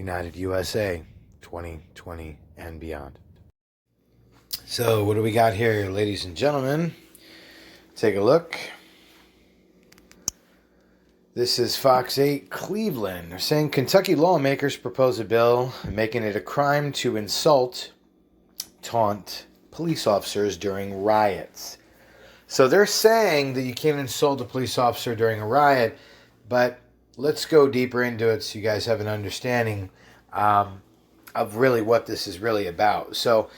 United USA 2020 and beyond. So what do we got here, ladies and gentlemen? Take a look. This is Fox 8 Cleveland. They're saying Kentucky lawmakers propose a bill making it a crime to insult, taunt police officers during riots. So they're saying that you can't insult a police officer during a riot, but let's go deeper into it so you guys have an understanding of really what this is really about. So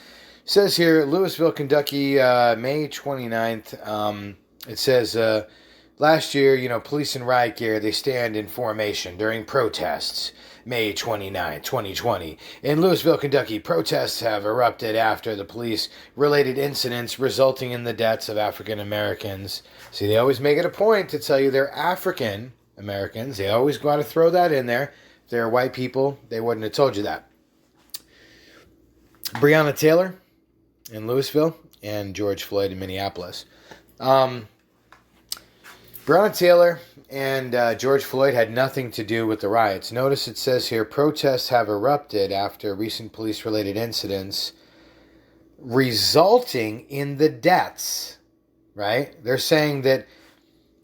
it says here, Louisville, Kentucky, May 29th. It says, last year, police in riot gear, they stand in formation during protests. May 29, 2020. In Louisville, Kentucky, protests have erupted after the police-related incidents resulting in the deaths of African Americans. See, they always make it a point to tell you they're African Americans. They always got to throw that in there. If they're white people, they wouldn't have told you that. Breonna Taylor in Louisville and George Floyd in Minneapolis. Breonna Taylor and George Floyd had nothing to do with the riots. Notice it says here, protests have erupted after recent police-related incidents resulting in the deaths, right? They're saying that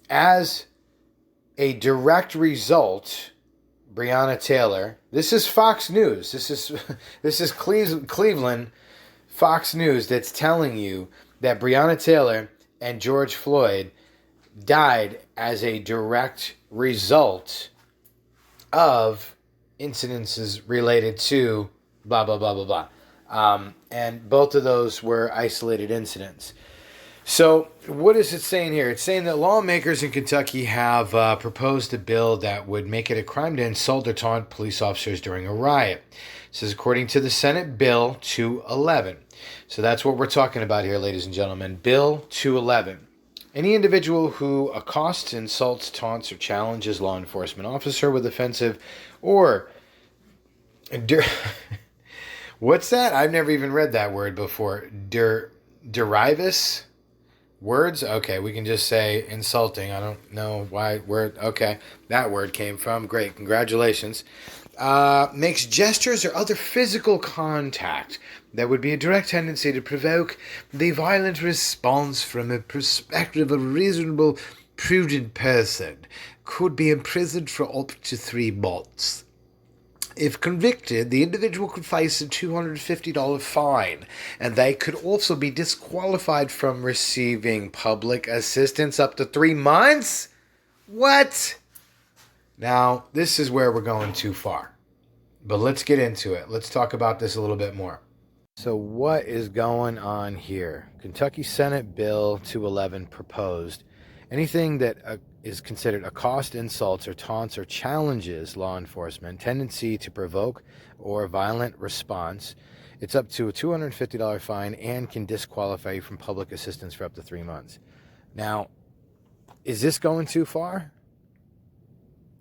as a direct result, Breonna Taylor, this is Fox News, this is Cleveland Fox News that's telling you that Breonna Taylor and George Floyd died as a direct result of incidences related to blah, blah, blah, blah, blah. And both of those were isolated incidents. So what is it saying here? It's saying that lawmakers in Kentucky have proposed a bill that would make it a crime to insult or taunt police officers during a riot. This is according to the Senate Bill 211. So that's what we're talking about here, ladies and gentlemen. Bill 211. Any individual who accosts, insults, taunts, or challenges law enforcement officer with offensive or... What's that? I've never even read that word before. Derivous words? Okay, we can just say insulting. I don't know why word. Okay, that word came from. Great, congratulations. Makes gestures or other physical contact that would be a direct tendency to provoke the violent response from a perspective of a reasonable, prudent person, could be imprisoned for up to 3 months. If convicted, the individual could face a $250 fine, and they could also be disqualified from receiving public assistance up to 3 months? What? Now, this is where we're going too far. But let's get into it. Let's talk about this a little bit more. So what is going on here? Kentucky Senate Bill 211 proposed anything that is considered accost, insults, or taunts or challenges law enforcement, tendency to provoke or violent response. It's up to a $250 fine and can disqualify you from public assistance for up to 3 months. Now, is this going too far?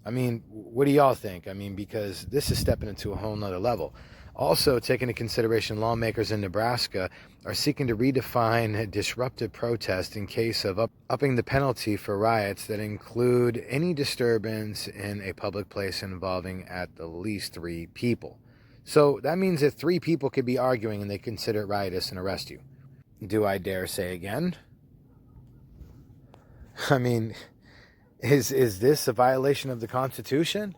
I mean, what do y'all think? I mean, because this is stepping into a whole nother level. Also, taking into consideration, lawmakers in Nebraska are seeking to redefine disruptive protest in case of upping the penalty for riots that include any disturbance in a public place involving at the least 3 people. So that means that 3 people could be arguing and they consider it riotous and arrest you. Do I dare say again? I mean, is this a violation of the Constitution?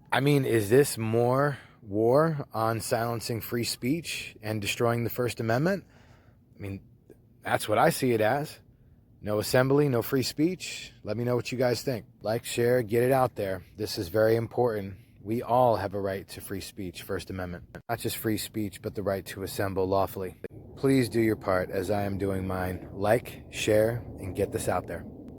I mean, is this more war on silencing free speech and destroying the First Amendment? I mean, that's what I see it as. No assembly, no free speech. Let me know what you guys think. Like, share, get it out there. This is very important. We all have a right to free speech, First Amendment. Not just free speech, but the right to assemble lawfully. Please do your part as I am doing mine. Like, share, and get this out there.